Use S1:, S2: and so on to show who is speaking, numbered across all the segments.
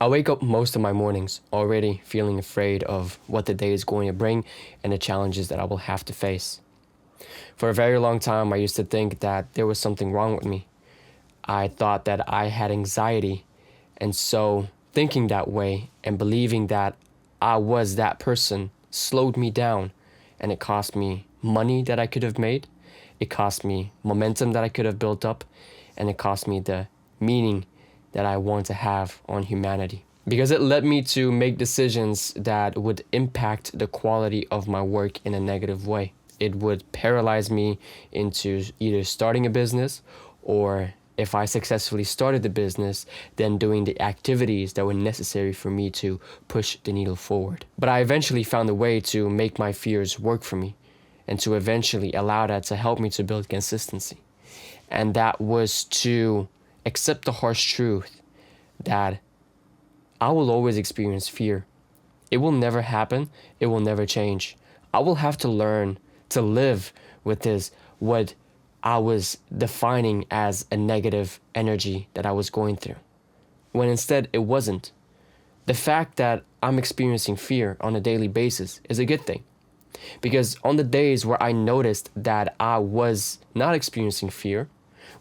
S1: I wake up most of my mornings already feeling afraid of what the day is going to bring and the challenges that I will have to face. For a very long time, I used to think that there was something wrong with me. I thought that I had anxiety, and so thinking that way and believing that I was that person slowed me down, and it cost me money that I could have made, it cost me momentum that I could have built up, and it cost me the meaning that I want to have on humanity. Because it led me to make decisions that would impact the quality of my work in a negative way. It would paralyze me into either starting a business, or if I successfully started the business, then doing the activities that were necessary for me to push the needle forward. But I eventually found a way to make my fears work for me and to eventually allow that to help me to build consistency. And that was to accept the harsh truth that I will always experience fear. It will never happen. It will never change. I will have to learn to live with this, what I was defining as a negative energy that I was going through, when instead it wasn't. The fact that I'm experiencing fear on a daily basis is a good thing. Because on the days where I noticed that I was not experiencing fear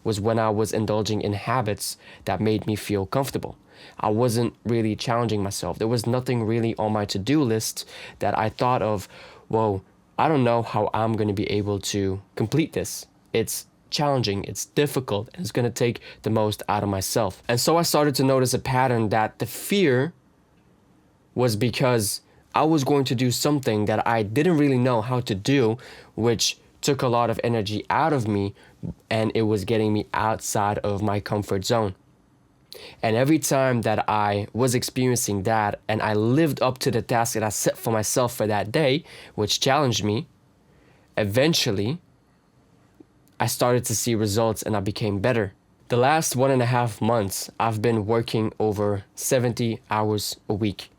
S1: was when I was indulging in habits that made me feel comfortable. I wasn't really challenging myself. There was nothing really on my to-do list that I thought of, whoa, I don't know how I'm going to be able to complete this. It's challenging, it's difficult, and it's going to take the most out of myself. And so I started to notice a pattern that the fear was because I was going to do something that I didn't really know how to do, which took a lot of energy out of me, and it was getting me outside of my comfort zone. And every time that I was experiencing that and I lived up to the task that I set for myself for that day, which challenged me, eventually I started to see results and I became better. The last 1.5 months, I've been working over 70 hours a week.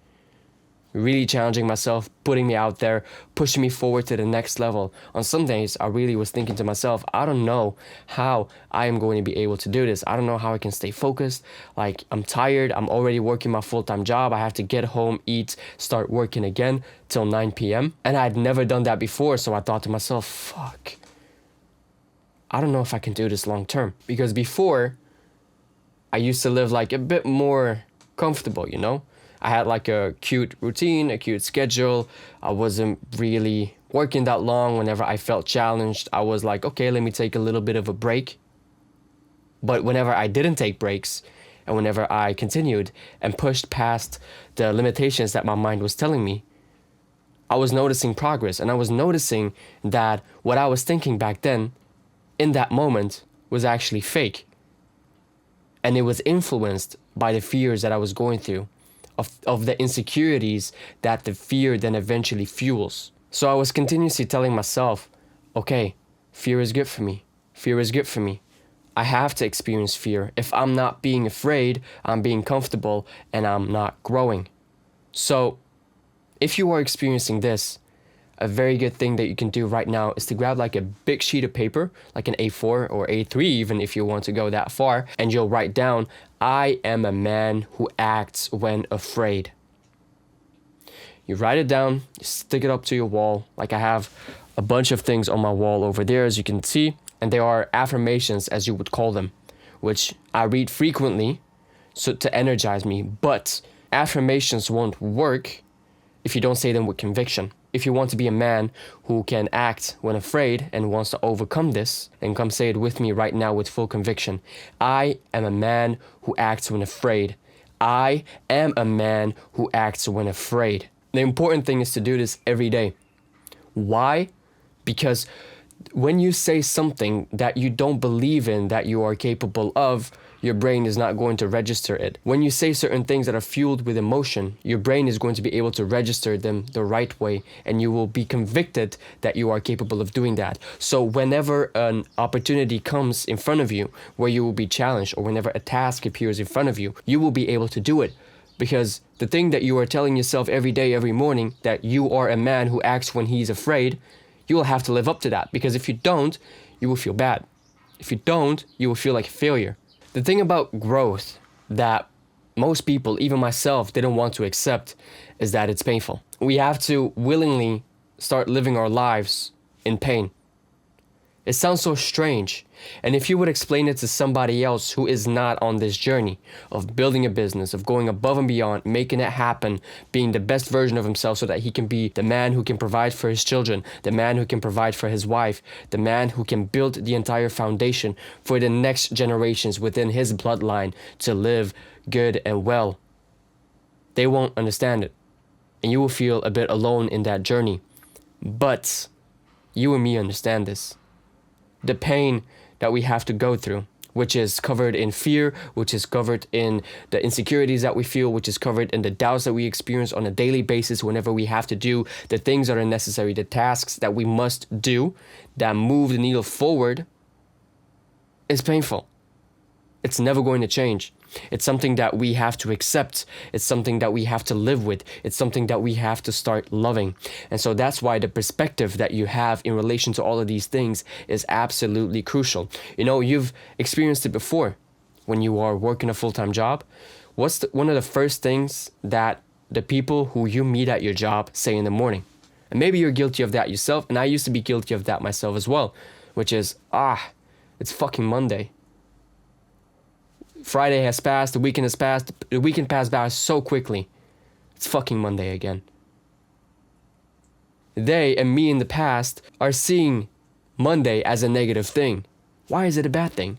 S1: Really challenging myself, putting me out there, pushing me forward to the next level. On some days, I really was thinking to myself, I don't know how I am going to be able to do this. I don't know how I can stay focused. Like, I'm tired. I'm already working my full-time job. I have to get home, eat, start working again till 9 p.m. And I had never done that before, so I thought to myself, fuck, I don't know if I can do this long term. Because before, I used to live like a bit more comfortable, you know? I had like a cute routine, a cute schedule. I wasn't really working that long. Whenever I felt challenged, I was like, okay, let me take a little bit of a break. But whenever I didn't take breaks, and whenever I continued and pushed past the limitations that my mind was telling me, I was noticing progress. And I was noticing that what I was thinking back then, in that moment, was actually fake. And it was influenced by the fears that I was going through. Of the insecurities that the fear then eventually fuels. So I was continuously telling myself, okay, fear is good for me. Fear is good for me. I have to experience fear. If I'm not being afraid, I'm being comfortable and I'm not growing. So if you are experiencing this, a very good thing that you can do right now is to grab like a big sheet of paper, like an A4 or A3 even if you want to go that far, and you'll write down, I am a man who acts when afraid. You write it down, you stick it up to your wall. Like I have a bunch of things on my wall over there, as you can see, and they are affirmations, as you would call them, which I read frequently so to energize me. But affirmations won't work if you don't say them with conviction. If you want to be a man who can act when afraid and wants to overcome this, then come say it with me right now with full conviction. I am a man who acts when afraid. I am a man who acts when afraid. The important thing is to do this every day. Why? Because when you say something that you don't believe in, that you are capable of, your brain is not going to register it. When you say certain things that are fueled with emotion, your brain is going to be able to register them the right way, and you will be convicted that you are capable of doing that. So whenever an opportunity comes in front of you where you will be challenged, or whenever a task appears in front of you, you will be able to do it. Because the thing that you are telling yourself every day, every morning, that you are a man who acts when he's afraid, you will have to live up to that. Because if you don't, you will feel bad. If you don't, you will feel like a failure. The thing about growth that most people, even myself, didn't want to accept is that it's painful. We have to willingly start living our lives in pain. It sounds so strange. And if you would explain it to somebody else who is not on this journey of building a business, of going above and beyond, making it happen, being the best version of himself so that he can be the man who can provide for his children, the man who can provide for his wife, the man who can build the entire foundation for the next generations within his bloodline to live good and well, they won't understand it. And you will feel a bit alone in that journey. But you and me understand this. The pain that we have to go through, which is covered in fear, which is covered in the insecurities that we feel, which is covered in the doubts that we experience on a daily basis whenever we have to do the things that are necessary, the tasks that we must do that move the needle forward, is painful. It's never going to change. It's something that we have to accept. It's something that we have to live with. It's something that we have to start loving. And so that's why the perspective that you have in relation to all of these things is absolutely crucial. You know, you've experienced it before when you are working a full-time job. What's one of the first things that the people who you meet at your job say in the morning? And maybe you're guilty of that yourself, and I used to be guilty of that myself as well, which is, it's fucking Monday. Friday has passed, the weekend has passed, the weekend passed by so quickly. It's fucking Monday again. They and me in the past are seeing Monday as a negative thing. Why is it a bad thing?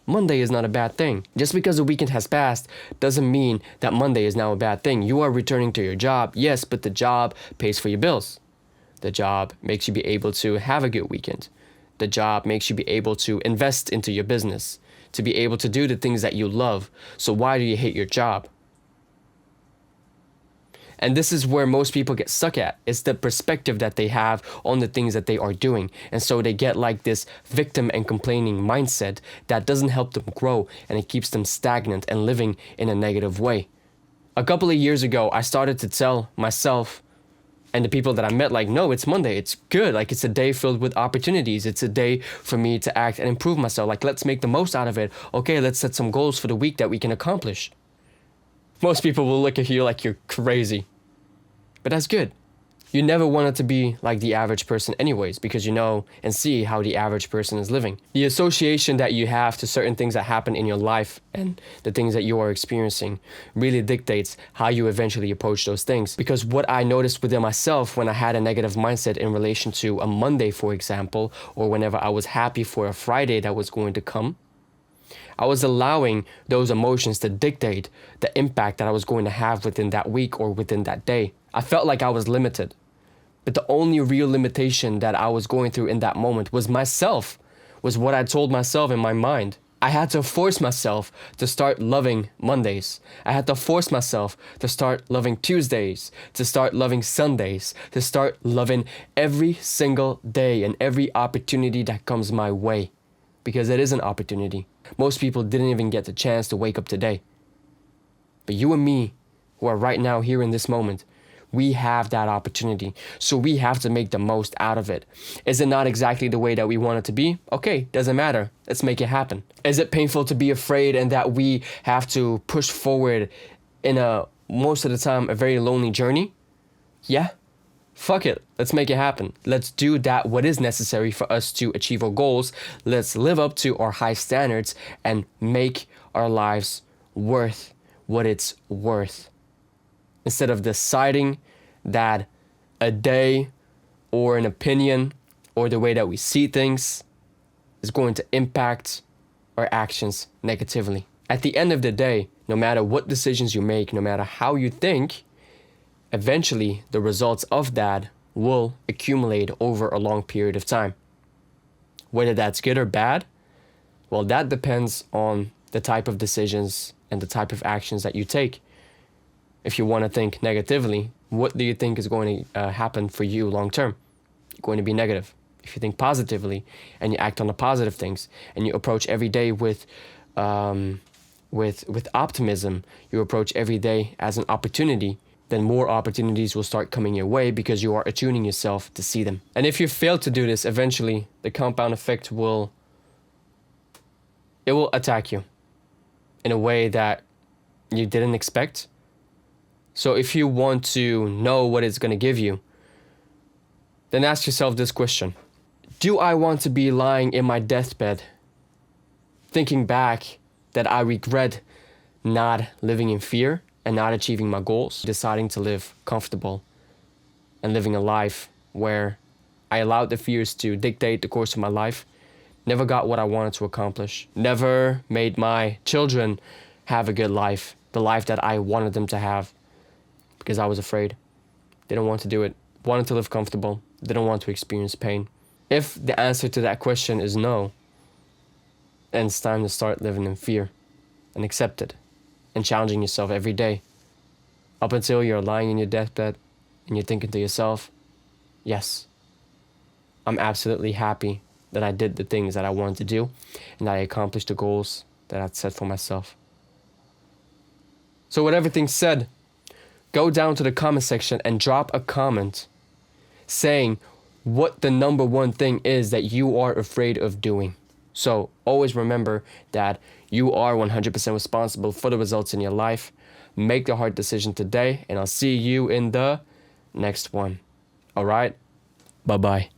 S1: Monday is not a bad thing. Just because the weekend has passed doesn't mean that Monday is now a bad thing. You are returning to your job, yes, but the job pays for your bills. The job makes you be able to have a good weekend. The job makes you be able to invest into your business, to be able to do the things that you love. So why do you hate your job? And this is where most people get stuck at. It's the perspective that they have on the things that they are doing. And so they get like this victim and complaining mindset that doesn't help them grow, and it keeps them stagnant and living in a negative way. A couple of years ago, I started to tell myself and the people that I met, like, no, it's Monday. It's good. Like, it's a day filled with opportunities. It's a day for me to act and improve myself. Like, let's make the most out of it. Okay, let's set some goals for the week that we can accomplish. Most people will look at you like you're crazy. But that's good. You never wanted to be like the average person anyways, because you know and see how the average person is living. The association that you have to certain things that happen in your life and the things that you are experiencing really dictates how you eventually approach those things. Because what I noticed within myself when I had a negative mindset in relation to a Monday, for example, or whenever I was happy for a Friday that was going to come, I was allowing those emotions to dictate the impact that I was going to have within that week or within that day. I felt like I was limited. But the only real limitation that I was going through in that moment was myself, was what I told myself in my mind. I had to force myself to start loving Mondays. I had to force myself to start loving Tuesdays, to start loving Sundays, to start loving every single day and every opportunity that comes my way. Because it is an opportunity. Most people didn't even get the chance to wake up today. But you and me, who are right now here in this moment, we have that opportunity. So we have to make the most out of it. Is it not exactly the way that we want it to be? Okay, doesn't matter. Let's make it happen. Is it painful to be afraid and that we have to push forward in most of the time, a very lonely journey? Yeah. Fuck it. Let's make it happen. Let's do that what is necessary for us to achieve our goals. Let's live up to our high standards and make our lives worth what it's worth. Instead of deciding that a day or an opinion or the way that we see things is going to impact our actions negatively. At the end of the day, no matter what decisions you make, no matter how you think, eventually the results of that will accumulate over a long period of time. Whether that's good or bad, well, that depends on the type of decisions and the type of actions that you take. If you want to think negatively, what do you think is going to happen for you long term? You're going to be negative. If you think positively and you act on the positive things and you approach every day with optimism, you approach every day as an opportunity, then more opportunities will start coming your way because you are attuning yourself to see them. And if you fail to do this, eventually the compound effect will attack you in a way that you didn't expect. So if you want to know what it's going to give you, then ask yourself this question. Do I want to be lying in my deathbed, thinking back that I regret not living in fear and not achieving my goals, deciding to live comfortable and living a life where I allowed the fears to dictate the course of my life, never got what I wanted to accomplish, never made my children have a good life, the life that I wanted them to have, because I was afraid. Didn't want to do it, wanted to live comfortable, didn't want to experience pain. If the answer to that question is no, then it's time to start living in fear and accept it and challenging yourself every day. Up until you're lying in your deathbed and you're thinking to yourself, yes, I'm absolutely happy that I did the things that I wanted to do and that I accomplished the goals that I'd set for myself. So with everything said, go down to the comment section and drop a comment saying what the number one thing is that you are afraid of doing. So always remember that you are 100% responsible for the results in your life. Make the hard decision today, and I'll see you in the next one. All right? Bye-bye.